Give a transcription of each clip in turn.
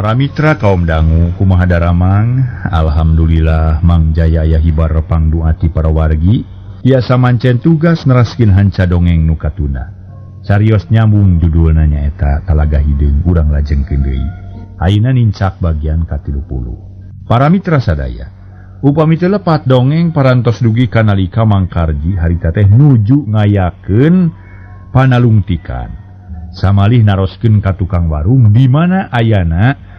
Para mitra kaum dangu kumaha daramang, alhamdulillah Mang Jaya aya hibar pangduati para wargi, tiasa mancen tugas neraskeun hanca dongeng nu katuna. Carios nyambung judulna nyaeta Talaga Hideung urang lajengkeun deui. Ayeuna nincak bagian ka-30. Para mitra sadaya, upami teu lepat dongeng parantos dugi kanalika Mang Karji harita teh nuju ngayakeun panalungtikan. Samalih naroskeun ka tukang warung di mana ayana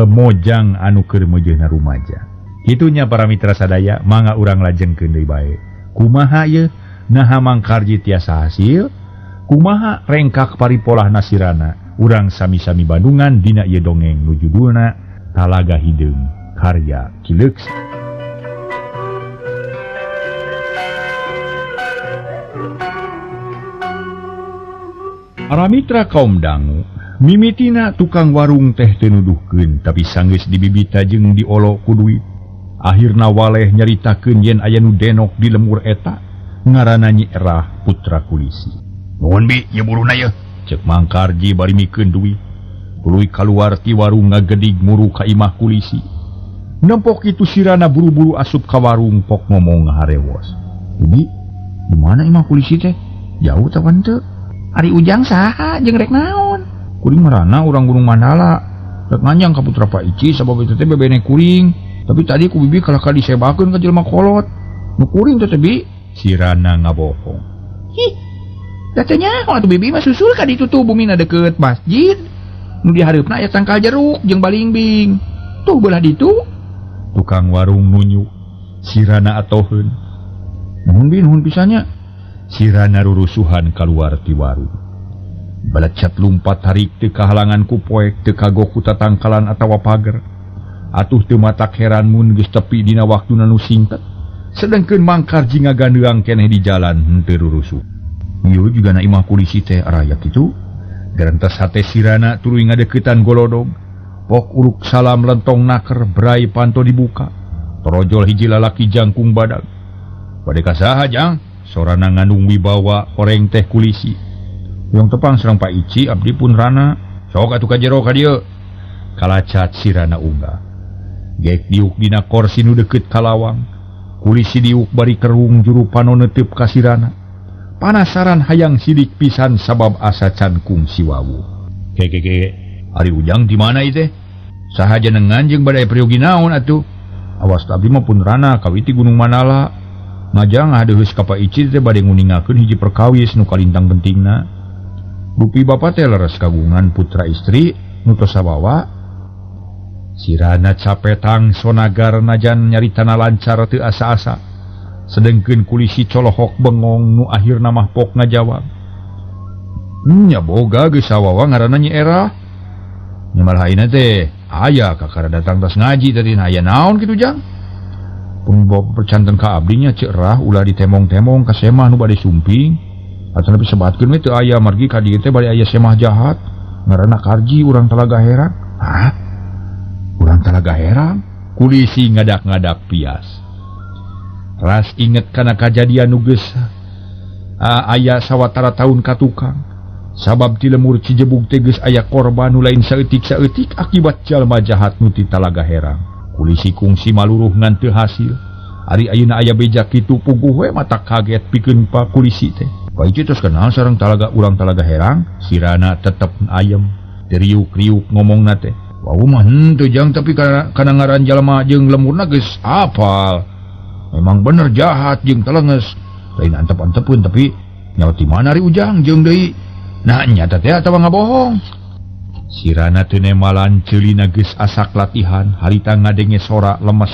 mojang anu keur meujeuhna rumaja. Kitunya para mitra sadaya, mangga urang lajengkeun deui bae. Kumaha ye naha Mang Karji tiasa hasil? Kumaha rengkak paripolah nasirana? Urang sami-sami Bandungan dina ieu dongeng nu judulna Talaga Hideung karya Ki Leuks. Para mitra kaum dangu, mimitina tukang warung teh teu nuduhkeun tapi sanggeus dibibita jeung diolo ku duit. Akhirna waleh nyaritakeun yen aya nu denok di lemur eta, ngaranna Nyi Erah putra Kulisi. "Nuhun bi, ye buluna ye," ceuk Mang Karji bari mikeun duit. Tuluy kaluar ti warung ngagedig muru ka imah Kulisi. Nempok kitu sirana buru-buru asup ka warung pok ngomong ngaharewos. "Bibi, di mana imah Kulisi teh? Jauh tawan teu?" "Ari Ujang saha jeung rek naon?" "Kuring marana urang Gunung Mandala. Rek nganjang ka putra Pak Ici sabab itu teh bebene kuring. Tapi tadi ku bibi kalahkah disebakeun ka jelema kolot. Nu kuring teh bi." Sirana ngabohong. "Hih, da teh nyaho atuh bibi mah susul ka ditu tuh bumina deukeut masjid. Nu di hareupna aya tangkal jeruk jeung balingbing. Tuh belah ditu." Tukang warung nunyu. Sirana atoheun. "Nuhun bi, nuhun pisanya." Sirana rurusuhan keluar ti warung. Balacat lumpat tarik teu kahalangan ku poek, teu kagok ku tatangkalan atawa pager. Atuh teu matak heran mun geus tepi dina waktuna nu singkat. Sedengkeun Mang Karji ngagandeang keneh di jalan henteu rurusuh. Ieu juga na imah Kulisi teh araya kitu. Garantos hate sirana tuluy ngadeuketan golodog. Pok uruk salam lentong naker berai panto dibuka. Torojol hiji lalaki jangkung badag. "Bade ka saha, Jang?" Sorana ngandung wibawa oreng teh Kulisi. "Yang tepang serang Pak Ici abdi pun rana. Sok atuh ka jero ka dieu." Kalacat sirana unggah. Gek diuk dina kursi nu deukeut ka lawang. Kulisi diuk bari kerung juru pano neuteup ka sirana. Panasaran hayang sidik pisan sabab asa can kungsi wawu. "Ke, Ari Ujang di mana ieu teh? Saha jenengan jeung bade peryogi naon atuh?" "Awas abdi mah pun rana kawiti Gunung Mandala. Ngajang ngadeheus ka Pak Ici teh bade nguningakeun hiji perkawis nu kalintang pentingna. Bupi bapa teh leres kagungan putra istri nu tos sabawa." Sirana capetang sonagar najan nyaritana lancar teu asa-asa. Sedengkeun Kulisi colohok bengong nu akhirna mah pok ngajawab. "Nya boga geus sawawa ngaranna Nyi Erah. Nya malah ayeuna teh aya kakara datang tas ngaji tadi aya naon kitu Jang? Pun bawa percanten ka abdinya Cek Erah ulah ditemong-temong ka semah nu bade sumping. Atuh nepi sebatkeun we teu aya margi ka dieu teh bade aya semah jahat. Ngaranna Karji urang Talaga Herang." "Hah? Urang Talaga Herang?" Kulisi ngadak-ngadak pias. Ras inget kana kajadian nu geus aya sawatara taun ka tukang. Sabab ti lemur Cijebug teh geus aya korban nu lain saeutik-saeutik akibat jalma jahat nu ti Talaga Herang. Kulisi kungsi maluruh ngan teu hasil. Ari ayeuna aya beja kitu puguh we mata kaget pikeun Pak Kulisi teh. "Pak Ici tos kenal sareng urang Talaga Herang?" Sirana tetep ayem, riuk-riuk ngomongna teh. "Wau mah henteu Jang, tapi kana ngaran jalma jeung lemurna geus apal. Memang bener jahat jeung telenges. Lain antep-antepeun tapi nyawa ti mana Ari Ujang jeung deui. Nah nyata teh atawa ngabohong?" Sirana teu nemalan ceulina geus asak latihan, harita ngadenge sora lemes.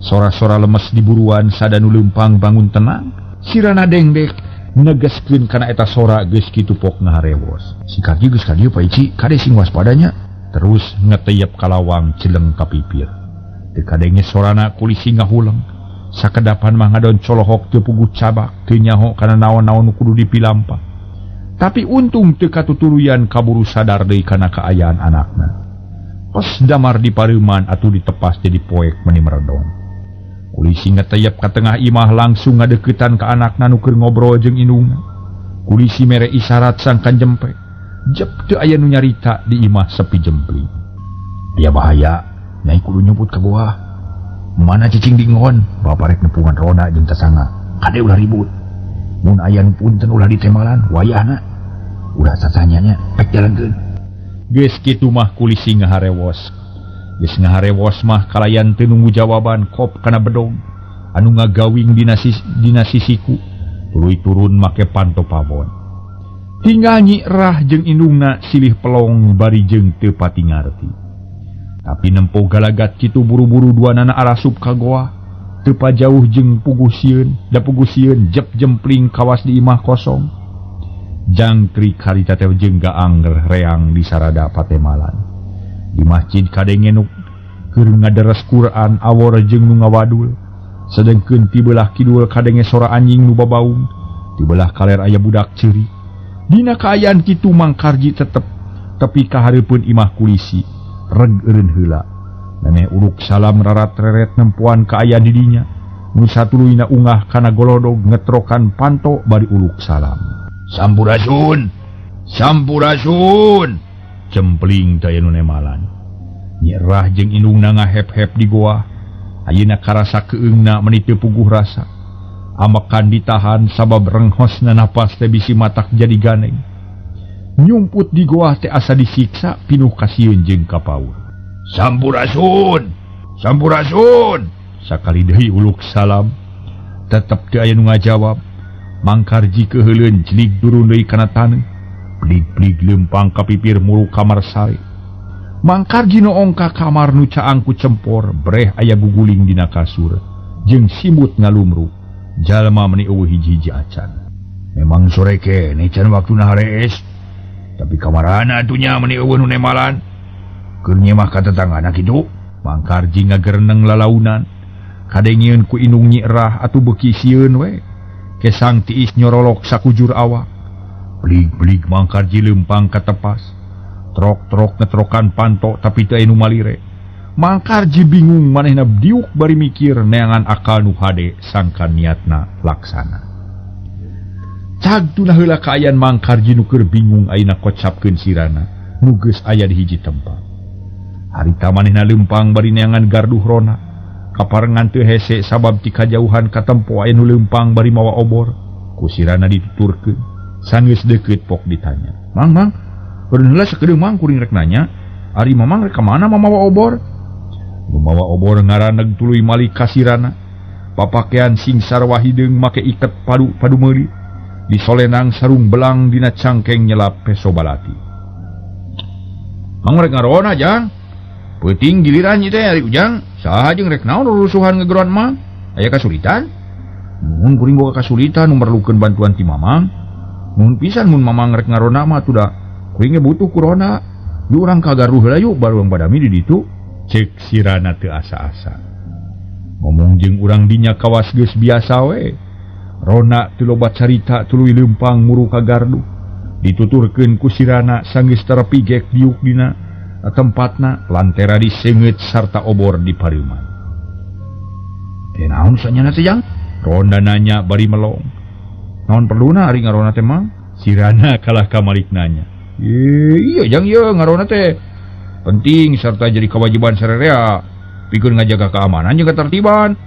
Sora-sora lemes di buruan sadanu leumpang bangun tenang. Sirana dengdek negeskeun kana eta sora geus kitu pok ngaharewos. "Si Karji geus ka dieu Pak Ici, kade sing waspadanya." Terus ngeteyep ka lawang celeng ka pipir. Teu kadenge sorana Kulisi ngahuleng. Sakedapan mah ngadon colohok teu puguh cabak, teu nyaho kana naon-naon nu kudu dipilampa. Tapi untung teu katutuluyan kaburu sadar deui kana kaayaan anakna. Pas damar di pareuman atuh ditepas jadi poek meni meredong. Kulisi ngeteyep ka tengah imah langsung ngadeuketan ka anakna nu keur ngobrol jeung indungna. Kulisi mere isyarat sangkan jempe. Jep teu aya nu nyarita di imah sepi jempling. Ya bahaya, Nyai kudu nyebut ke gua. Mana cicing dingon, bapak rek nepungan Rona jeung tasanga. Kade ulah ribut. Mun ayan punten ulah ditemalan, wayahna. Ulah sasanyanya, pek jalankeun. Geus kitu mah kulisi ngaharewos. Geus ngaharewos mah kalayan teu nunggu jawaban kop kana bedog anu ngagawing dina sisiku. Tuluy turun make panto pabon. Tinggal Nyi Rah jeung indungna silih pelong bari jeung teu pati ngarti. Tapi nempo galagat kitu buru-buru duanana arasup ka goa, teu pajauh jeung pugusieun jep jempling kawas di imah kosong. Jangkrik harita teh jeung gaang reang di sarada patemalan. Di masjid kadenge nu keur ngaderes Quran awor jeung nu ngawadul. Sedengkeun ti belah kidul kadenge sora anjing nu babaung, ti belah kaler aya budak ceuri. Dina kaayaan kitu Mang Karji tetep tepi ka hareupeun imah kulisi. Reg eureun heula. Neneh Uluk Salam rarat-reret nempuan kaayaan di dinya. Nu satuluyna ungah kana golodog ngetrokan panto bari Uluk Salam. Sampurasun! Sampurasun! Cempling teh anu nemalan. Nyi Rah jeung indungna ngahep-hep di goa. Ayeuna karasa keungna meuni teu puguh rasa. Amakan ditahan sabab renghosna napas teh bisi matak jadi ganeng. Nyumput di goa teh asa disiksa pinuh kasieun jeung kapaur. Sampurasun! Sampurasun! Sakali deui Uluk Salam. Tetep teu aya nu ngajawab. Mang Karji keheuleun cilik durun deui kana taneuh. Plig-plig leumpang ka pipir mulu kamar sare. Mang Karji noong ka kamar nu caang ku cempor breh aya guguling dina kasur jeung simut ngalumru. Jalma meuni eueuh hiji-hiji acan. Memang sore keneh can waktuna harees. Tapi kamarana atunya meuni eueuh nu nemalan. Keur nyemah ka tetanggana kitu. Mang Karji ngagereneng lalaunan. Kadengieun ku indung Nyi Rah atuh beuki sieun we. Kesang tiis nyorolok sakujur awak. Blig-blig Mang Karji leumpang ka tepas. Trok-trok ngetrokan panto tapi teu aya nu malire. Mang Karji bingung manehna diuk bari mikir neangan akal nu hade sangka niatna laksana. Cagtuna heula kaayaan Mang Karji nu keur bingung ayeuna kocapkeun sirana nu geus aya di hiji tempat. Harita manehna leumpang bari neangan garduh Rona. Kaparengan teu hese sabab ti kajauhan katempo aya nu leumpang bari mawa obor. Ku sirana dituturkeun. Sanggeus deukeut pok ditanya. Mang, beureun heula sakedeung Mang kuring rek nanya, ari Mamang rek ka mana mamawa obor? Nu mawa obor ngaraneg tuluy malik ka sirana. Papakean sing sarwa hideung make iket padu meuli. Disolenang sarung belang dina cangkeng nyelap peso balati. Mang rek ngarona jang? Peuting giliran ieu teh ari ujang, saha jeung rek naon rurusuhan ngegeron Mang? Aya kasulitan? Mun kuring boga kasulitan nu merlukeun bantuan ti Mamang. Mun pisan mun Mamang rek ngarona mah tuh da kuring ge butuh ku Rona. Yu urang kagaruh heula yuk baruang badami di ditu. Cek sirana teu asa-asa. Ngomong jeung urang dinya kawas geus biasa we. Rona teu loba carita tuluy leumpang muru ka gardu. Dituturkeun ku sirana sanggeus terpigek diuk dina tempatna lantera diseungeut sarta obor di pareuman. Teh naon sanyana teh jang? Rona nanya bari melong. Naon perluna ari ngarona teh Mang? Sirana kalah kamalik nanya. Iya jang ieu ngarona teh penting serta jadi kewajiban sarerea pikeun ngajaga keamanan jeung ketertiban.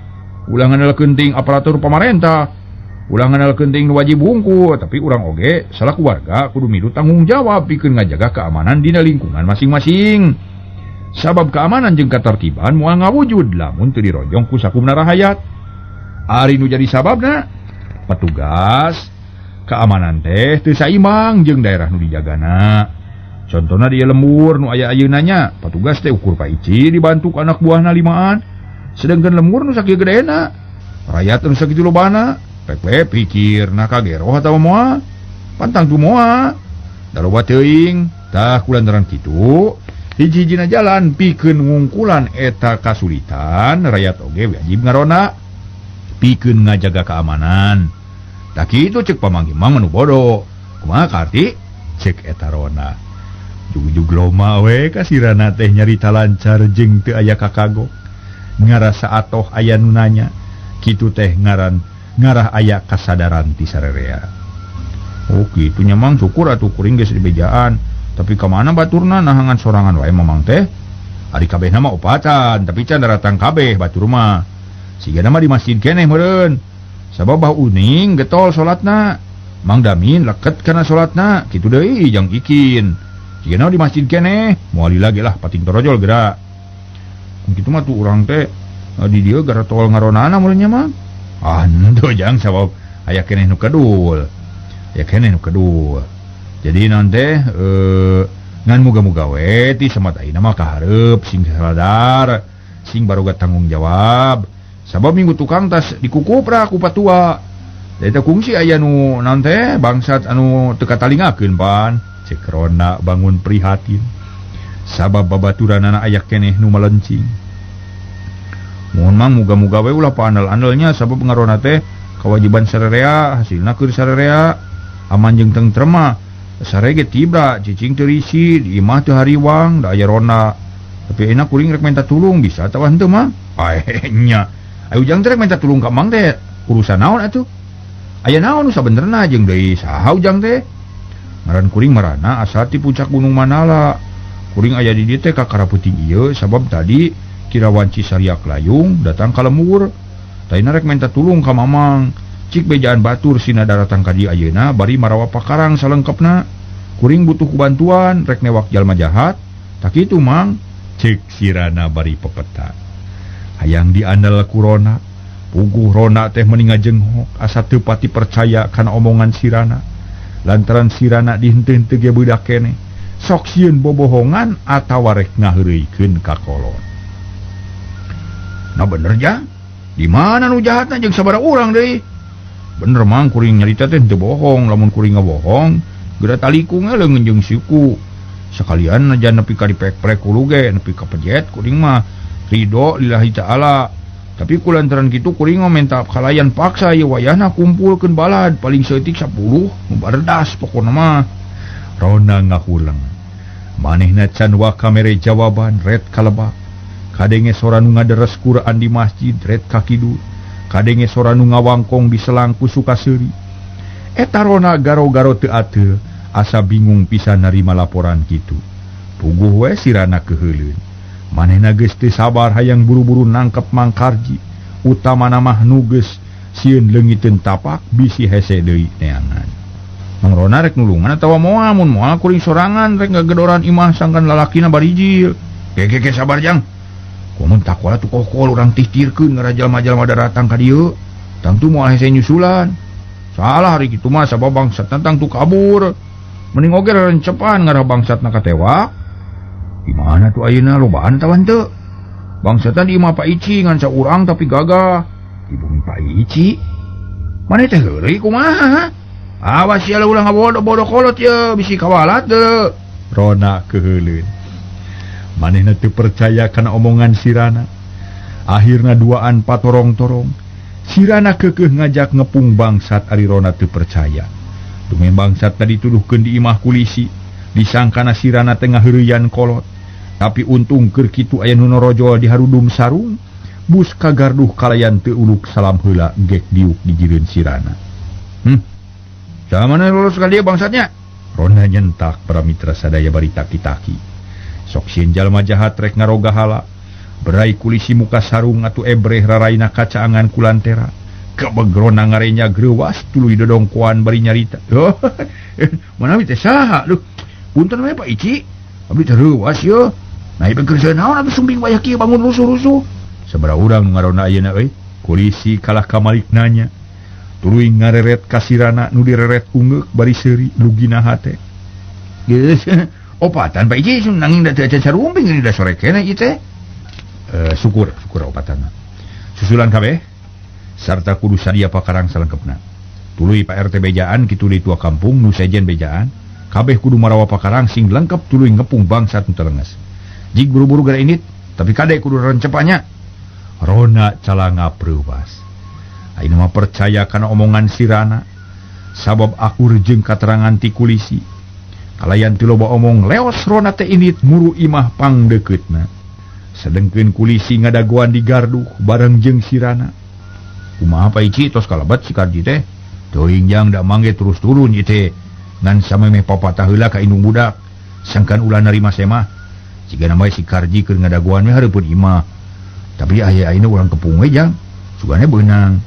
Ulah ngandalkeun ting aparatur pamarentah. Ulah ngandalkeun ting nu wajib hungkul, tapi urang oge salaku warga kudu milu tanggung jawab pikeun ngajaga keamanan dina lingkungan masing-masing. Sabab keamanan jeung ketertiban moal ngawujud lamun teu dironjong ku sakumna rahayat. Ari nu jadi sababna petugas keamanan teh teu saimbang jeung daerah nu dijagana. Contohna di lembur nu aya ayeunanya, petugas teh ukur paici dibantu ku anak buahna limaan. Sedengkeun lembur nu sakieu gedena, rakyat anu sakitu lobana, pek pikirna kagero atawa moal. Pantang tu moal. Da loba teuing, tah kulantaran kitu, hiji-hijina jalan pikeun ngungkulan eta kasulitan, rakyat oge wajib ngarona pikeun ngajaga keamanan. Tak kitu cek pamanggih Mang manu bodoh. Kumaha karti? Cek eta Rona. Jug-jug loma we kasirana teh nyarita lancar jeung teu aya kakago. Ngarasa atoh aya nu nanya. Kitu teh ngarah aya kasadaran ti sarerea. Oh kitu nya Mang syukur atuh kuring geus dibejaan. Tapi ka mana baturna nahangan sorangan wae Mamang teh? Ari kabeh nama opatan tapi can datang kabeh batur mah siga nama di masjid keneh meureun sabab bah uning getol salatna Mang Damin leket kana salatna kitu deui jang ikin siga nama di masjid keneh moali lagi lah pating torojol geura kitu mah tuh urang teh di dieu gara tol ngaronana mulanya mah henteu jang sabab aya keneh nu kedul jadi nanti ngan muga-muga we ti samat ayeuna mah kahareup sing sadar sing baruga tanggung jawab sabab minggu tukang tas dikukup ra ku patua eta kungsi aya nu naon teh bangsat anu teu katalingakeun pan cek Rona bangun prihatin sabab babaturanana aya keneh nu malencing mun mang muga-muga we ulah paandal-andalnya sabab ngarona teh kewajiban sarerea hasilna keur sarerea aman jeung tentrem mah sarege tibra cicing terisi di imah teu hariwang da aya Rona tapi enak kuring rek minta tulung bisa tah henteu mah nya ayo ujang teh rek minta tulung ka mang teh urusan naon atuh aya naon nu sabenerna jeung deui saha ujang teh ngaran kuring marana asa ti puncak gunung Manala kuring aya di dieu teh ka karaputing ieu sabab tadi Kirawan Cisariak Layung datang ka lembur taina rek minta tulung ka mamang cik bejaan batur sina datang ka dieu ayeuna bari marawa pakarang salengkepna kuring butuh bantuan rek newak jalma jahat tak kitu mang cek sirana bari pepeta hayang diandal ku Rona puguh Rona teh meni ngajenghok asa teu pati percaya kana omongan sirana lantaran sirana dihenteu-henteu ge budak keneh sok sieun bobohongan atawa rek ngaheureuikeun ka kolot nah bener jang di mana nu jahatna jeung sabaraha urang deui bener mang kuring nyarita teh teu bohong lamun kuring ngabohong geura talikung leungeun jeung suku sekalian najan nepi ka dipek-pek kulu ge nepi ka pejet kuring mah ridho lillahi ta'ala tapi kulantaran kitu kuring mah minta kalayan paksa ieu wayahna kumpulkeun balad paling seutik 10 nu bardas pokona mah Rona ngahulang manehna can wa kamere jawaban red kalebak kadenge sora nu ngaderes Quran di masjid red ka kidul kadenge sora nu ngawangkong di selangku Sukaseuri eta Rona garo-garo teu ateu asa bingung pisan narima laporan kitu puguh we sirana keheuleun manehna geus teu sabar hayang buru-buru nangkep Mang Karji utamana mah nu geus sieun leungiteun tapak bisi hese deui neangan Mang Rona rek nulungan atawa moal mun moal kuring sorangan rek ngagedoran imah sangkan lalakina barijil ke sabar jang komun takwala tu kokol urang tihtirkeun ngarajal-majal datang ka dieu tangtu moal hese nyusulan salah hari kitu mah sabab bangsat tantang tu kabur mending oge rencepan ngarah bangsatna katewak di mana tu ayeuna lobaan tawan teu bangsatan di imah Pak Ici ngan saurang tapi gagah di bumi Pak Ici maneh teh heureuy kumaha awas sia ulah ngabodo-bodo kolot ye bisi kawalat teu Rona keheuleun manehna teu percaya kana omongan sirana akhirna duaan patorong-torong sirana keukeuh ngajak ngepung bangsat ari Rona teu percaya dume bangsat tadi tuduhkeun di imah kulisi disangkana sirana tengah heureuyan kolot tapi untung keur kitu aya nu norojol di harudum sarung bus kagarduh kalayan teu uluk salam heula gek diuk di jireun sirana samana lolos ka dieu bangsatnya Rona nyentak para mitra sadaya bari taki-taki sok sieun jalma jahat rek ngaroga hala berai kulisi muka sarung atuh ebreh raraina kacaangan kulantera kebegrona ngarenya greuwas tuluy dodongkoan bari nyarita mana teh saha duh punten we Pak Ici abdi teh reuwas ye nah ieu keur naon abdi sumbing wayah kieu bangun rusuh-rusuh sabaraha urang nu ngarona ayeuna euy kulisi kalah ka maliknanya tuluy ngareret ka sirana nu direret ungeuk bari seuri lugina hate geus opatan Pak Ici nanging da teu carumping ini da sore keneh ieu teh syukur opatanna susulan kabeh sarta kudu sadia pakarang salengkepna tuluy Pak RT bejaan kitu deui tua kampung nu sejen bejaan kabeh kudu marawa pakarang sing lengkep tuluy ngepung bangsat nu telenges jig buru-buru gara indit tapi kade kudu rencepanya Rona calanga preuwas ayeuna mah percaya kana omongan sirana sabab aku rejeung katerangan ti kulisi kalayan teu loba omong leos Rona teh indit muru imah pangdeuketna sedengkeun kulisi ngadagoan di garduh bareng jeung sirana kumaha Pak Ici tos kalabat si Karji teh teuing jang da mangge terus turun ieu teh ngan samemeh papatah heula ka indung budak sangkan ulah narima semah jika nama si Karji keur ngadaguan we hareupeun imah. Tapi aya-ayana urang kepung we jang. Sugana beunang.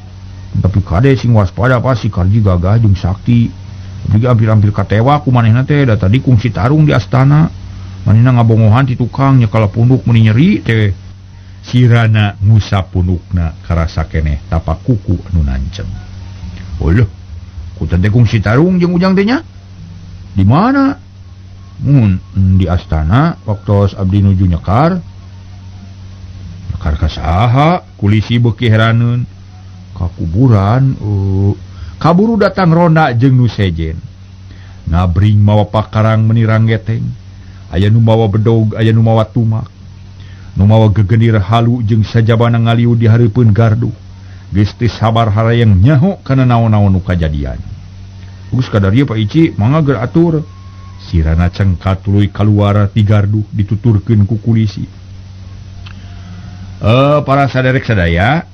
Tapi kade sing waspada pas si Karji gagah jeung sakti. Abdi hampir katewa ku manehna teh da tadi kungsi tarung di astana. Manehna ngabongohan ti tukang nyekal punduk meuni nyeri teh. Sirana ngusap pundukna karasa keneh tapak kuku anu nancem. Oleh, ku teh kungsi tarung jeung ujang teh nya? Di mana? Di astana waktu abdi nuju nyekar. Nyekar ka saha? Kulisi beuki heraneun. Ka kuburan. Kaburu datang ronda jeung nu sejen. Ngabring mawa pakarang menirang geteng. Aya nu mawa bedog, aya nu mawa tumak. Nu mawa gegenir halu jeung sajabana ngaliu di hareupeun gardu. Geus teu sabar harayang nyaho kana naon-naon nu kajadian. Geus kadarieu Pak Ici mangga ger atur. Sirana cengkat tuluy kaluar ti gardu dituturkeun ku kulisi. Para saderek sadaya,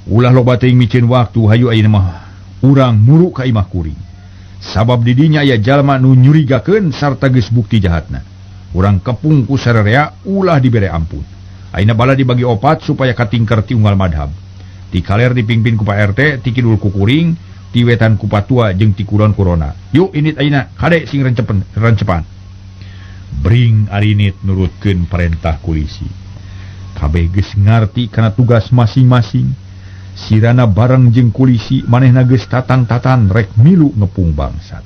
ulah loba teuing micieun waktu hayu ayeuna mah urang muru ka imah kuring. Sabab di dinya aya jalma nu nyurigakeun sarta geus bukti jahatna. Urang kepung ku sarerea ulah dibere ampun. Ayeuna bala dibagi opat supaya katingker ti unggal madhab. Ti kaler dipimpin ku Pak RT, ti kidul ku kuring, ti wetan ku patua jeung ti kulon kurona. Yuk init ayeuna, kade sing rencepan. Bring arinit nurutkeun perintah kulisi. Kabeh geus ngarti kana tugas masing-masing. Sirana bareng jeung kulisi manehna geus tatang-tatan rek milu ngepung bangsat.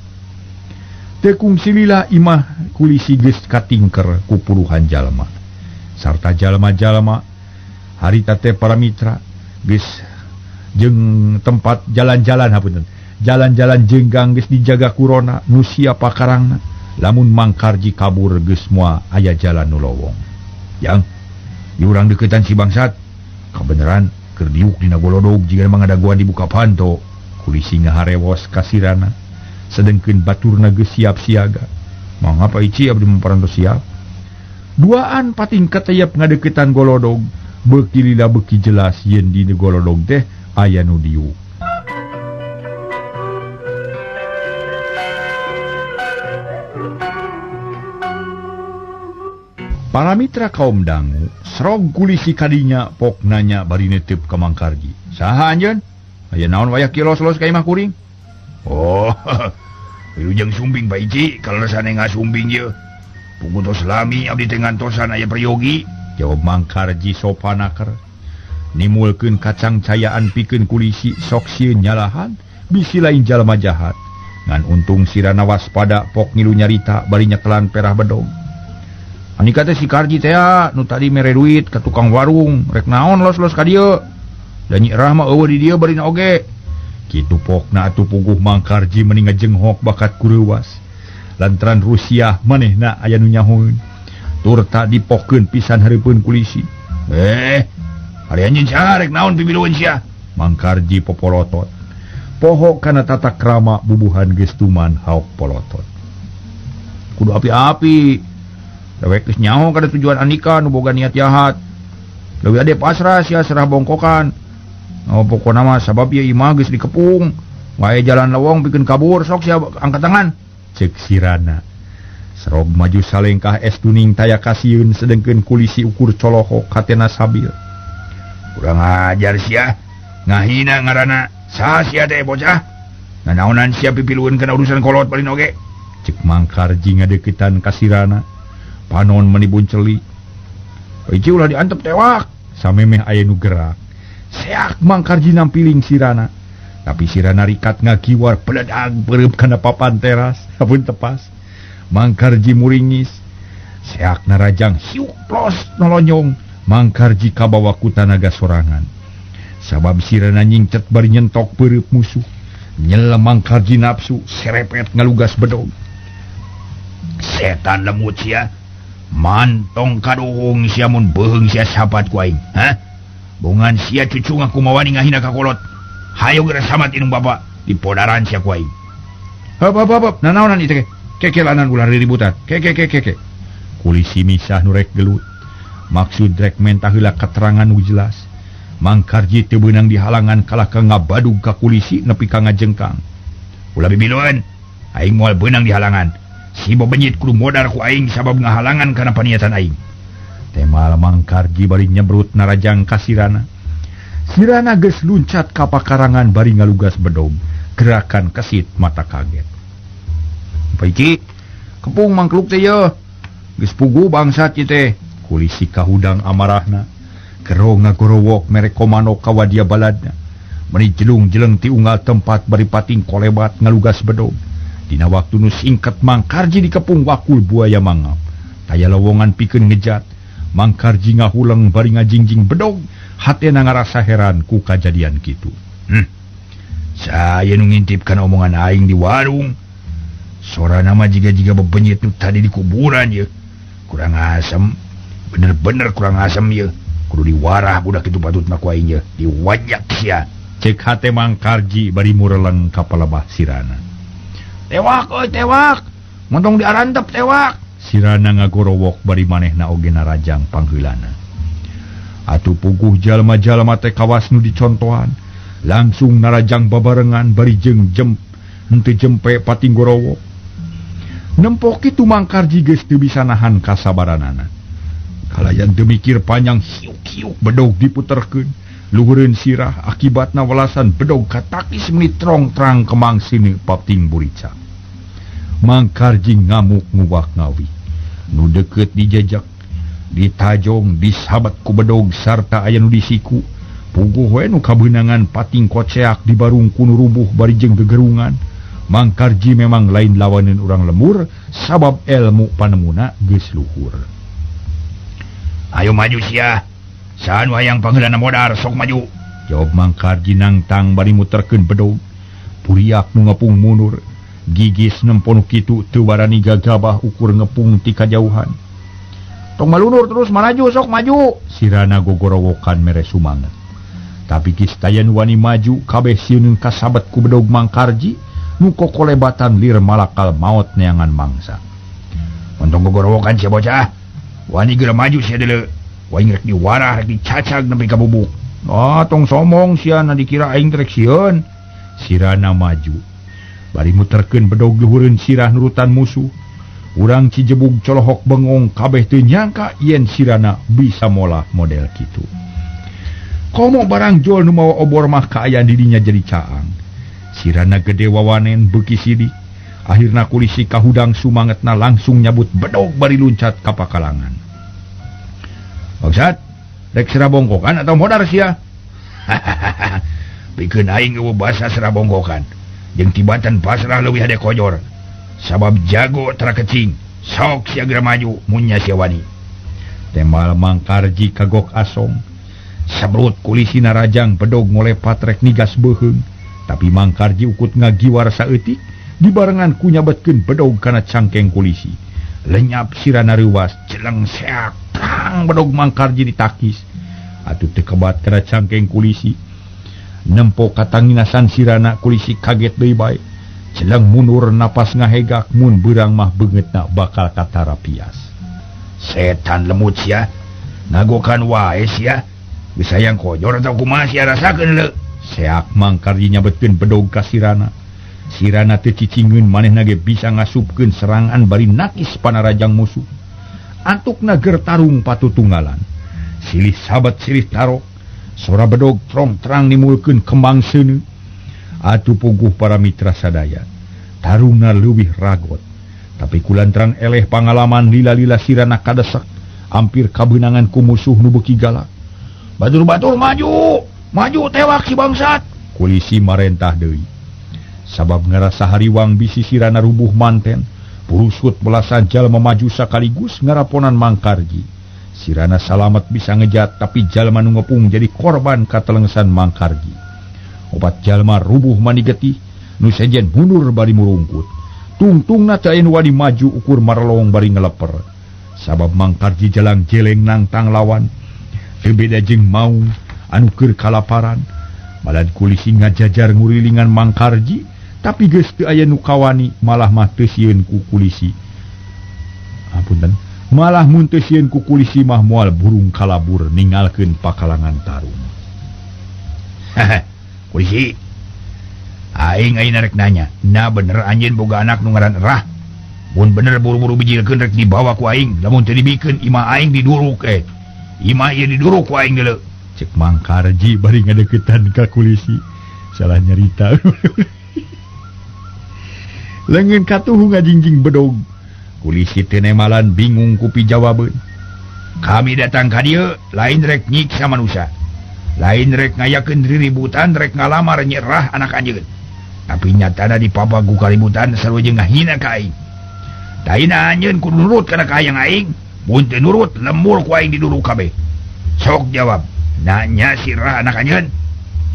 Teu kungsi lila imah kulisi geus katingker ku puluhan jalma. Sarta jalma-jalma harita teh para mitra geus jeung tempat jalan-jalan hapunten. Jalan-jalan jenggang geus dijaga kurona nu sia pakarangna. Lamun Mang Karji kabur geus moal aya jalan nu lowong. Yang di urang deketan si bangsat kabeneran keur diuk dina golodog jika mangadaguan dibuka panto. Kulisi ngaharewos ka Sirana sedengkeun baturna geus siap siaga. Mangga Pak Ici abdi memparantos siap. Duaan pating katayap ngadeketan golodog. Beuki lila beuki jelas yen di golodog teh aya nu diuk. Para mitra kaum dangu serog kulisi kadinya pok nanya bari netep ka Mang Karji. Saha anjeun? Aya naon wayah kilos-los ka imah kuring? Oh, wilujeng sumbing Pak Ici, kalau rasane ngasumbing ye. Pugutos lami abdi teh ngantosan aya prayogi. Jawab Mang Karji sopanaker. Nimulkeun kacang cayaan pikeun kulisi sok sieun nyalahan bisi lain jalma jahat. Ngan untung Sirana waspada pok ngilu nyarita bari nyekelan perah bedog. Anika teh si Karji teh nu tadi mere duit ka tukang warung rek naon los-los ka dieu. Da Nyi Rah mah eueuh di dieu bari oge. Kitu pokna atuh puguh Mang Karji meni ngajenghok bakat kureuwas. Lantaran Rusia manehna aya nu nyahoeun. Tur tak dipokkeun pisan hareupeun kulisi. Ari anjeun saha rek naon pibilueun sia? Mang Karji popolotot. Poho kana tata krama bubuhan geus tuman haok polotot. Kudu api-api. Dewek geus nyaho kada tujuan Andika nu boga niat jahat. Leuwih ade pasrah sia serah bongkokan. Pokona mah sabab ieu imah geus dikepung. Wae jalan lowong pikeun kabur sok sia angkat tangan. Cek Sirana. Serog maju salengkah estuning taya kasieun sedengkeun kulisi ukur colohok hatena sabil. Kurang ajar sia. Ngahina ngaranna. Saha sia teh bocah? Nanaonan sia pipilueun kana urusan kolot paling oge. Cek Mang Karji ngadeukeutan ka Sirana. Panon menibun celi. Ici ulah diantep tewak. Samemeh aya nu gerak. Seak Mang Karji nampiling Sirana. Tapi Sirana rikat ngagiwar peledag bereup kana papan teras. Apun tepas. Mang Karji muringis. Seak narajang hiuk plos nolonyong. Mang Karji kabawa ku tanaga sorangan. Sabab Sirana nyingcet bari nyentok bereup musuh. Nyelem Mang Karji nafsu serepet ngalugas bedog. Setan lemut sia. Mantong kadohong sia mun beheung sia sahabat ku aing. Bungan sia cucu ngaku mawani ngahina ka kolot. Hayo geura samat inung bapa di podaran sia ku aing. Hap, nanaonan ieu teh? Kekelanan ulah riributan. Keke. Kulisi misah nu rek gelut. Maksud rek mentah heula keterangan nu jelas. Mang Karji teu beunang dihalangan kalah ka ngabadug ka kulisi nepi ka ngajengkang. Ulah bibilueun, aing moal beunang dihalangan. si bebenyit kudu modar ku aing sabab ngahalangan kana paniatan aing. Temal Mangkarji bari nyebrut narajang ka Sirana. Sirana geus luncat ka pakarangan bari ngalugas bedog, gerakan kesit mata kaget. Paiki, kepung mangkluk teh ye. Geus pugu bangsat ieu teh. Kulisi kahudang amarahna. Gero ngagorowok mere komano ka wadia baladna. Meni jelung-jeleng ti unggal tempat bari pating kolebat ngalugas bedog. Dina waktu nu singket Mangkarji dikepung wakul buaya mangap. Taya lowongan pikeun ngejat. Mangkarji ngahuleng bari ngajingjing bedog, hatena ngarasa heran ku kajadian kitu. Saya nu ngintipkan omongan aing di warung. Sora nama jiga-jiga bebenyit nu tadi di kuburan ye. Kurang asem, bener-bener kurang asem ye. Kudu diwarah budak itu patutna ku aing ye, diwajak sia. Cek hate Mangkarji bari mureleng ka palebah Sirana. Tewak oi tewak, montong diarantep tewak. Sirana ngagorowok bari manehna oge narajang pangheulana. Atuh puguh jalma-jalma teh kawas nu dicontohan, langsung narajang babarengan bari jeung henteu jempe pating gorowok. Nempok kitu Mangkarji geus teu bisa nahan kasabaranana. Kalayan teu mikir panjang hiuk-hiuk bedog diputerkeun, luhureun sirah akibatna welasan bedog katakis menit trong-trang kemangsine pating burica. Mangkarji ngamuk nguwak ngawi. Nu deket dijajak, ditajong, disabat ku bedog sarta aya nu disiku. Puguh we nu kabeunangan pating koceak dibarung kuno rubuh bari jeung gegerungan. Mangkarji memang lain lawaneun urang lemur sabab ilmu panemuna geus luhur. Ayo maju sia. Saan wayang pangheulana modar sok maju. Jawab Mangkarji nangtang bari muterkeun bedog. Puriak nu ngepung mundur. Gigis nemponu kitu teu warani gagabah ukur ngepung ti kajauhan. Tong malunur terus maju sok maju. Sirana gogorowokan mere sumanget. Tapi kistayan wani maju kabeh sieun kasabet ku bedog Mangkarji nu kokolebatan lir malakal maot neangan mangsa. Montong gogorowokan sia bocah. Wani geura maju sia deuleu. Waing rek diwarah rek dicacag nepi ka bubuk. Tong somong sia na dikira aing rek sieun. Sirana maju. Bari muterkeun bedog luhureun sirah nurutan musuh. Urang Cijebug colohok bengong kabeh teu nyangka yen Sirana bisa molah model kitu. Komo barang jol nu mawa obor mah kaayaan didinya jadi caang. Sirana gede wawanen beuki sidik. Akhirna kulisi kahudang sumangetna langsung nyabut bedog bari luncat ka pakalangan. Bangsat, rek serabongkokan atau modar sia? Pikeun aing eueuh basa serabongkokan. Jeung tibatan pasrah leuwih hade kojor. Sabab jago tara kecing. Sok sia geura maju mun nya sia wani. Temal Mangkarji kagok asong. Sabrut kulisi narajang bedog ngolepat rek nigas beuheung. Tapi Mangkarji ukut ngagiwar saeutik dibarengan ku nyabetkeun bedog kana cangkeng kulisi. Lenyap Sirana reuwas celeng seak tang bedog Mangkarji ditakis. Atuh teu kebat kana cangkeng kulisi. Nempo katanginasan Sirana kulisi kaget deui bae. Celeng mundur napas ngahegak mun beurang mah beungeutna bakal katara pias. Setan lemut sia. Ngagokan wae sia. Bisa yang kojor atau kumaha sia rasakeun leu. Seak Mangkarji nyabetkeun bedog ka Sirana. Sirana teu cicingeun manehna ge bisa ngasupkeun serangan bari nakis panarajang musuh. Antukna ger tarung patutunggalan. Silih sabat silih tarok. Sora bedog trong-terang nimulkeun kembang seuneu. Atuh puguh para mitra sadaya. Tarungna leuwih ragot. Tapi kulantaran eleh pangalaman lila-lila Sirana kadesek. Hampir kabeunangan ku musuh nu beuki galak. Batur-batur maju. Maju tewak si bangsat. Kulisi marentah deui. Sabab ngarasa hariwang bisi Sirana rubuh manten. Purusut belasan jalma maju sakaligus ngaraponan Mangkarji. Sirana salamet bisa ngejat tapi jalma nu ngepung jadi korban katelengsan Mangkarji. Obat jalma rubuh mani getih nu sejen mundur bari murungkut. Tungtungna teu aya nu wani maju ukur marelong bari ngeleper. Sabab Mangkarji jalang jeleng nangtang lawan. Teu beda jeung maung anu keur kalaparan. Malad kulisi ngajajar ngurilingan Mangkarji tapi geus teu aya nu kawani malah mah teu sieun ku kulisi. Apunten. Malah mun teu sieun ku kulisi mah moal burung kalabur ninggalkeun pakalangan tarung. Kulisi, aing rek nanya, nah bener anjeun boga anak nu ngaran Erah? mun bener buru-buru bijilkeun rek dibawa ku aing lamun teu dibikeun imah aing diduruk imah ieu diduruk ku aing deuleu cek Mang Karji bari ngadeukeutan ka kulisi salah nyarita leungeun katuh ngajingjing bedog kulisi teu nemalan bingung ku pijawabeun kami datang ka dieu lain rek nyiksa manusia lain rek ngayakeun riributan rek ngalamar nyerah anak anjeun tapi nyatana di papagu kaributan sarua jeung ngahina ka aing daina anjeun kudu nurut kana ka hayang aing mun teu nurut lembur ku aing diduruk kabeh sok jawab nanya sirah anak anjeun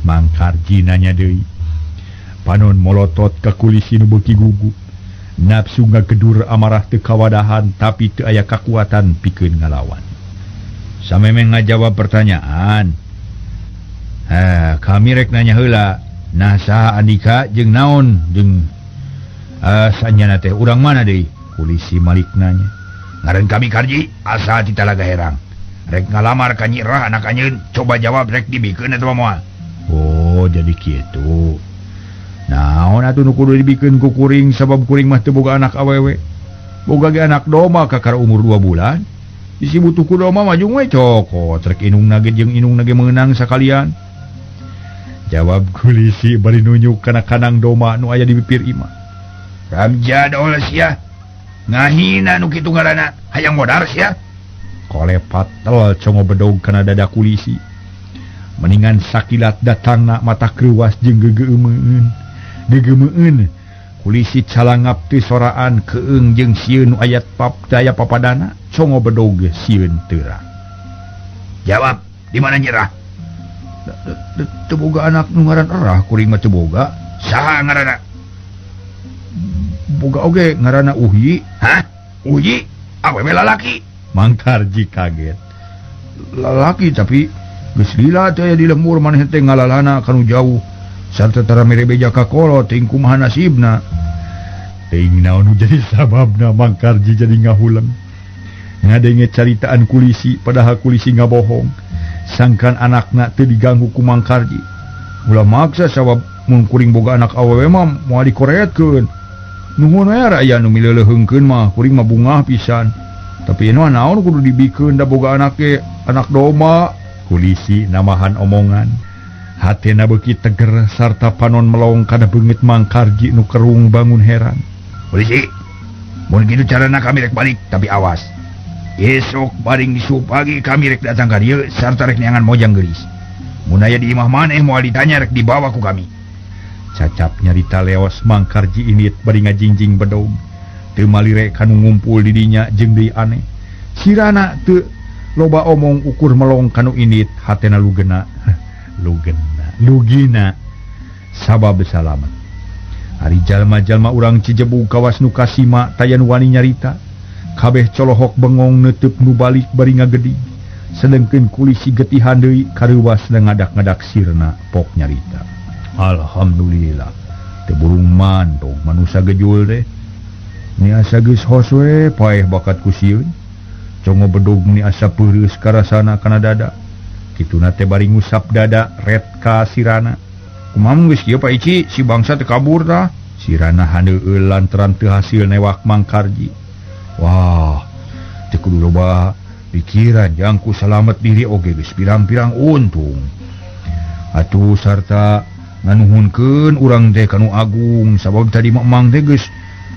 Mang Karji nanya deui panon molotot ka kulisi nu beuki gugu nafsu ngagedur amarah teu kawadahan tapi teu aya kakuatan pikeun ngalawan samemeh ngajawab pertanyaan kami rek nanya heula nah saha Andika jeung naon jeung sanyana teh urang mana deui kulisi malik nanya ngaran kami Karji asa ti Talaga Herang rek ngalamar ka nyirah anak anjeun coba jawab rek dibikeun eta moal oh jadi kitu naon atuh nu kudu dibikeun ku kuring sabab kuring mah teu boga anak awewe boga ge anak doma kakara umur 2 bulan isi butuh ku doma mah jeung we cokot rek inungna ge jeung inungna ge meunang sakalian jawab kulisi bari nunjuk kana kanang doma nu aya di bibir imah ramja dol sia ngahina nu kitu ngaranna hayang modar sia kolepat tel congo bedog kana dada kulisi mendingan sakilat datangna mata kreuwas jeung gegeumeueun kulisi calangap teu soraan keung jeung sieun nu aya daya papadana congo bedog sieun teurang jawab di mana nyerah teu boga anak nu ngaran Erah kuring mah teu boga saha ngaranna boga oge ngaranna Uhyi hah Uhyi awewe lalaki Mang Karji kaget lalaki tapi geus lila teh aya di lembur maneh teh ngalalana kanu jauh sarta tara mere beja ka kolot teuing kumaha nasibna teuing naon nu jadi sababna Mang Karji jadi ngahuleng ngadenge caritaan kulisi padahal kulisi ngabohong sangkan anakna teu diganggu ku Mang Karji ulah maksa sabab mun kuring boga anak awewe mah moal dikoreetkeun nuhun aya aya nu mileuleheungkeun mah kuring mah bungah pisan tapi anu naon kudu dibikeun da boga anak doma kulisi namahan omongan hatena beuki teger sarta panon melong kana beungeut Mang Karji nu kerung bangun heran polisi mun kitu carana kami rek balik tapi awas esok baring disup pagi kami rek datang ka dieu sarta rek neangan mojang geulis mun aya di imah maneh moal ditanya rek dibawa ku kami cacap nyarita leos Mang Karji init bari ngajingjing bedog teu malire kanu ngumpul di dinya jeung deui aneh sirana teu loba omong ukur melong kanu init hatena lugena lugina sabab salamet ari jalma-jalma urang Cijebu kawas nu kasima tayan wani nyarita kabeh colohok bengong neuteuk nu balik bari ngagedi sedengkeun kulisi getihan deui kareuwas ngadak-ngadak sirna pok nyarita alhamdulillah teu burung mantong manusia gejul teh ni asa geus hos we paeh bakat ku sieun congo bedog ni asa peureus karasana kana dada kituna teh bari ngusap dada ret ka sirana kumaha geus kieu Pak Ici si bangsa teu kabur tah sirana handeueul lantaran teu hasil newak Mang Karji wah teu kudu loba pikiran jangku salamet diri oge geus pirang-pirang untung atuh sarta nganuhunkeun urang teh kanu agung sabab tadi mamang teh geus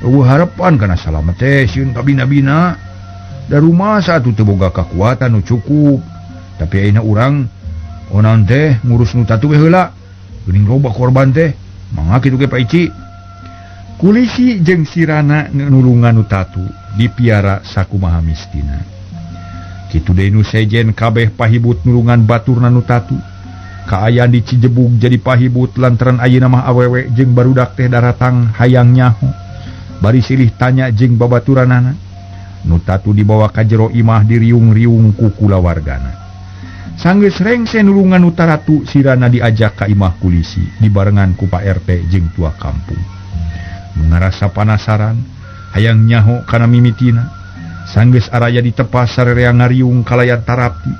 eueuh harapan kana salamet teh sieun kabina-bina da rumah satu teu boga kakuatan nu cukup tapi ayeuna urang onan teh ngurus nu tatu we heula geuning loba korban teh mangga kitu ge Pak Ici kulisi jeung sirana nulungan nu tatu dipiara sakumaha mistina kitu deui nu sejen kabeh pahibut nulungan baturna nu tatu kaayaan di Cijebug jadi pahibut lantaran ayeuna mah awewe jeung barudak teh daratang hayang nyaho bari silih tanya jeung babaturanana nu tatu dibawa ka jero imah diriung-riung ku kulawargana sanggeus rengse nulungan nu taratu sirana diajak ka imah kulisi dibarengan ku Pak RT jeung tua kampung ngarasa panasaran hayang nyaho kana mimitina sanggeus araya ditepas sarerea ngariung kalayan tarapti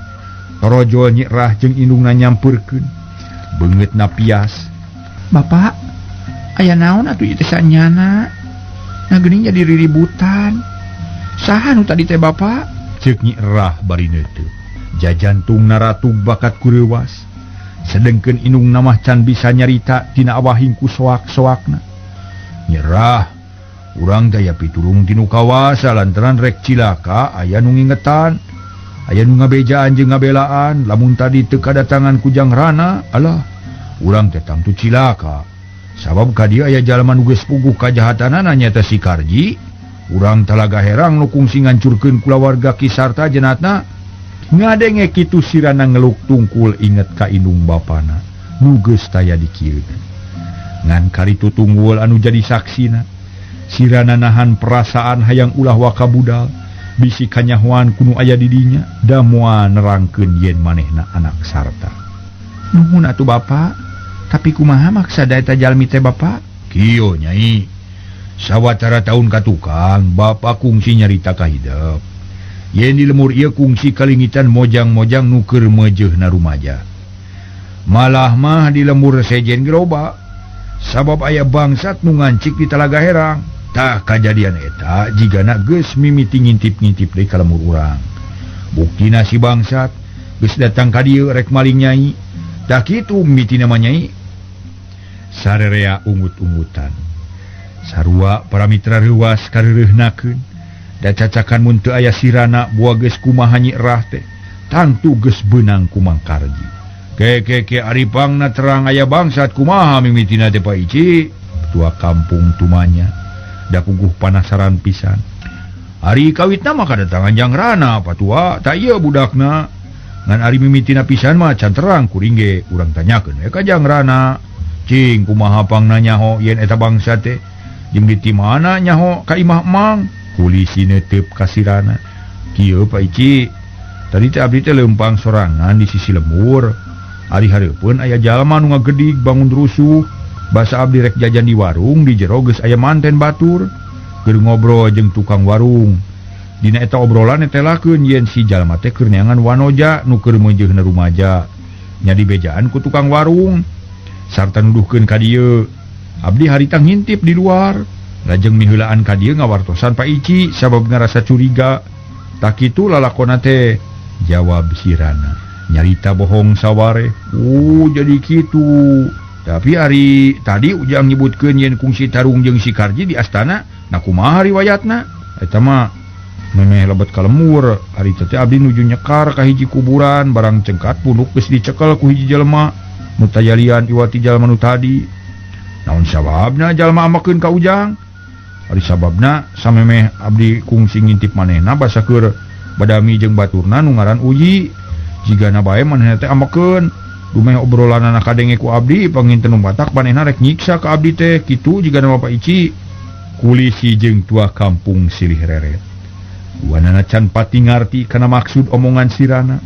torojol nyirah jeung indungna nyampeurkeun beungeutna pias Bapak aya naon atuh ieu teh sanyana Nah geuning jadi riributan. Saha nu tadi teh Bapak? Ceuk Nyi Erah bari neuteuk. Jajantung naratug bakat kurewas. Sedengkeun inung namah can bisa nyarita tina awahing ku soak-soakna. Nyi Erah, urang daya pitulung tinu kawasa lantaran rek cilaka aya nu ngingetan. Aya nu ngabejaan jeung ngabelaan lamun tadi teu kadatangan ku Jangrana. Alah, urang teh tangtu cilaka. Sabab ka dieu aya jalma nu geus puguh kajahatanana nyaeta si Karji. Urang talaga herang nu kungsi ngancurkeun kulawarga Kisarta jenatna. Ngadenge kitu sirana ngeluk tungkul inget ka indung bapana nu geus taya di kieu. Ngan karitu tunggul anu jadi saksina, sirana nahan perasaan hayang ulah waka budal, bisi kanyahoan kuno aya di dinya, da moal nerangkeun yen manehna anak sarta. Nuhun atuh Bapak, tapi kumaha maksada eta jalmi teh Bapak? Kieu Nyai, sawatara taun ka tukang, Bapak kungsi nyarita ka hideep. Yen di lemur ieu kungsi kalingitan mojang-mojang nu keur meujeuhna rumaja. Malah mah di lemur sejen geroba. Sabab aya bangsat nu ngancik di Talaga Herang. Tah kajadian eta jigana geus mimiti ngintip-ngintip deui ka lemur urang. Buktina si bangsat geus datang ka dieu rek maling Nyai. Tah kitu mimiti nama Nyai. Sarerea ungut-ungutan. Sarua para mitra reuwas kareureuhnakeun. Da cacakan mun teu aya sirana buah geus kumaha Nyi Erah teh tangtu geus beunang ku Mang Karji. Ke aripangna terang aya bangsat kumaha mimitina teh Pak Ici. Tua kampung tumanya da puguh panasaran pisan. Ari kawitna mah kadatangan Jangrana patua tak ieu budakna. Ngan ari mimitina pisan mah can terang kuring ge urang tanyakeun we ka Jangrana. Cing kumaha pangna nyaho yen eta bangsat teh jeung di mana nyaho ka imah Mang. Kulisi netep kasirana. Kieu Pak Ici, tadi teh abdi teh leumpang sorangan di sisi lemur. Ari hareupeun aya jalma nu ngagedig bangun rusuh. Basa abdi rek jajan di warung di jero geus aya manten batur. Keur ngobrol jeung tukang warung. Dina eta obrolan netelakeun yen si jalma teh keur neangan wanoja nu keur meujeuhna rumaja. Nya dibejaan ku tukang warung. Sarta nuduhkeun ka dieu. Abdi harita ngintip di luar. Lajeng miheulaan ka dieu ngawartosan Pak Ici sabab ngarasa curiga. Tak kitu lalakonna teh jawab sirana. Nyarita bohong saware. Jadi kitu. Tapi ari tadi ujang nyebutkeun yen kungsi tarung jeung si Karji di astana. Nah kumaha riwayatna? Eta mah memeh lebet ka lemur. Ari teh abdi nuju nyekar ka hiji kuburan barang cengkat punduk geus dicekel ku hiji jelema nu tayalian iwati jalma nu tadi. Naon sababna jalma amakeun ka ujang? Ari sababna samemeh abdi kungsi ngintip manehna basa keur badami jeung baturna nu ngaran Uji. Jigana bae manehna teh amakeun. Dumeh obrolanana kadenge ku abdi panginten nu batak manehna rek nyiksa ka abdi teh kitu jigana Bapak Ici. Kulisi jeung tua kampung silih reret. Duanana can pati ngarti kana maksud omongan sirana.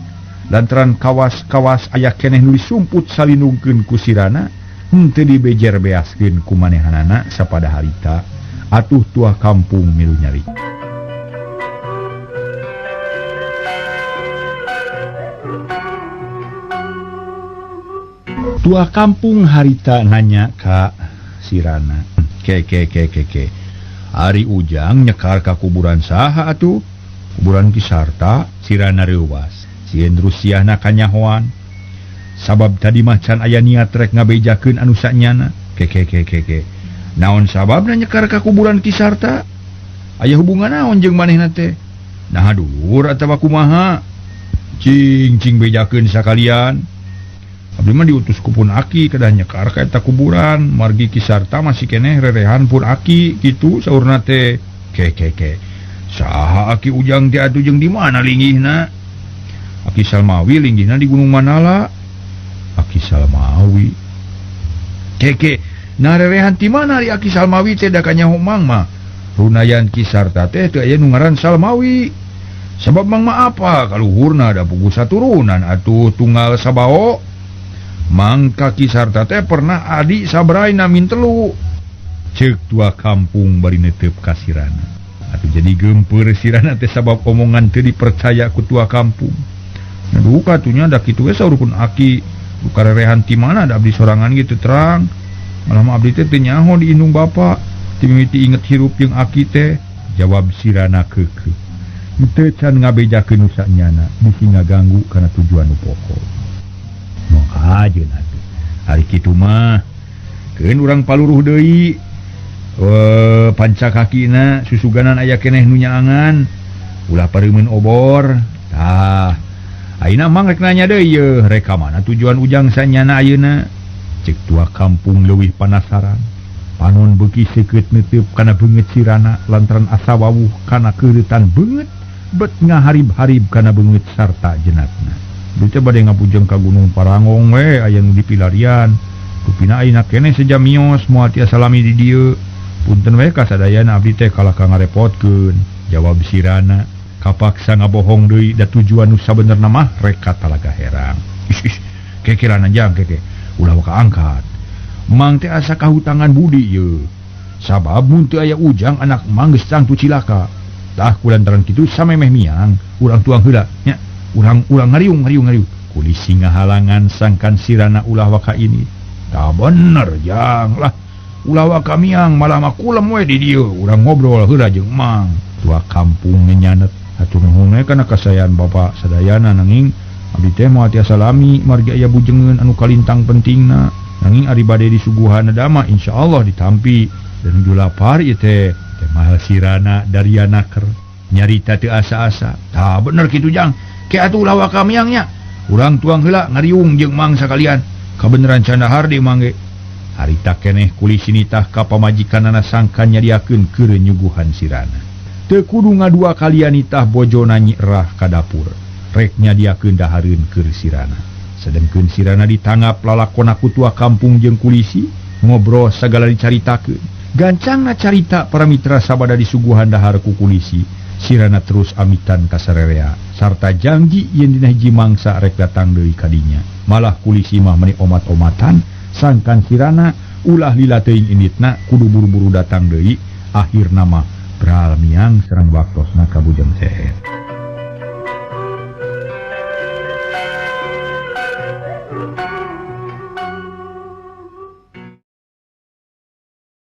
Lantaran kawas-kawas aya keneh nu disumput salinungkeun ku sirana henteu dibejer beaskeun ku manehanana sapada harita. Atuh tua kampung milu nyari. Tua kampung harita nanya ka sirana. Ke. Ari ujang nyekar ka kuburan saha atuh? Kuburan Kisarta. Sirana reuwas. Sieun rusiahna kanyahoan. Sabab tadi macan aya niat rek ngabejakeun anu sanyana. Ke. Naon sababna nyekar ka kuburan Kisarta? Aya hubungan naon jeung manehna teh? Nah dulur atawa kumaha? Cing bejakeun sakalian. Abdi mah diutus ku Pun Aki kedah nyekar ka eta kuburan. Margi Kisarta masih keneh rerehan Pun Aki kitu saurna teh. Ke. Saha Aki ujang teh atuh jeung di mana linggihna? Aki Salmawi linggihna di Gunung Manala. Aki Salmawi. Ke. Nah rerehan ti mana ari Aki Salmawi teh da kanyaho Mang mah? Runayan Kisarta teh teu aya nu ngaran Salmawi. Sabab Mang mah apa? Kaluhurna da puguh saturunan atuh tunggal sabao. Mang ka Kisarta teh pernah adi sabraina min 3. Ceuk tua kampung bari neuteup ka sirana. Atuh jadi geumpeur sirana teh sabab omongan teu dipercaya ku tua kampung. Nah duh katunya da kitu we saur Pun Aki. Buka rerehan ti mana da abdi sorangan gitu terang. Malah abdi teh teu nyaho di indung Bapa. timiti inget hirup yang aki teh, jawab Sirana keke. Teu can ngabejakeun nu sanyana bisi ngaganggu kana tujuan nu pokok. Noh ajeun atuh. Ari kitu mah keun urang paluruh deui. Panca kakina susuganan aya keneh nu nyaangan. Ulah pareumeun obor. Tah, ayeuna mah rek nanya deui yeuh, rek ka mana tujuan ujang sanyana ayeuna? Cek tua kampung leuwih panasaran. Panon beuki seukeut neuteup kana beungeut Sirana lantaran asa wawuh kana keureutan beungeut, bet ngaharib-harib kana beungeut sarta jenatna. Dieu teh bade ngapujeng ka Gunung Parangong we aya nu dipilarian. Rupina ayeuna keneh sejamios moal tiasa lami di dieu. Punten we kasadayana abdi teh kalah ka ngarepotkeun, jawab Sirana. Kapaksa ngabohong deui da tujuan nu sabenerna mah rek ka Talaga Herang. Kekeran anjang keke, ulah waka angkat. Mang teh asa kahutangan budi ye. Sabab mun teu aya ujang anak mang geus tangtu cilaka. Tah kulantaran kitu samemeh miang, urang tuang heula nya. Urang ngariung. Kulisi ngahalangan sangkan Sirana ulah waka ini. Tah bener jang lah. Ulah waka miang malah makulem we di dieu. Urang ngobrol heula jeung mang. Tua kampung nyannet. Hatur nuhun we kana kasayan Bapak sadayana nanging abdi teh moal tiasa lami margi aya bujengeun anu kalintang pentingna. Nanging ari bade disuguhan dama insyaallah ditampi dan nu lapar ieu teh mah Sirana Daryanaker nyarita teu asa-asa. Tah bener kitu jang. Ke atuh ulah waka miangnya. Urang tuang heula ngariung jeung mang sakalian. Kabeneran candahar deui mangge. Harita keneh kulisi nitah ka pamajikanana sangkan nyadiakeun keur nyuguhan Sirana. Teu kudu ngadua kalian nitah bojona nyi erah ka dapur. Rek nyadiakeun dahareun keur Sirana. Sedengkeun Sirana ditangap lalakonna ku tua kampung jeung kulisi, ngobrol sagala dicaritakeun. Gancangna carita para mitra sabada disuguhan dahar ku kulisi. Sirana terus amitan ka sarerea sarta janji yen dina hiji mangsa rek datang deui ka dinya. Malah kulisi mah meuni omat-omatan sangkan Sirana ulah lila teuing inditna kudu buru-buru datang deui. Akhirna mah beral miang serang waktosna ka bujang seher.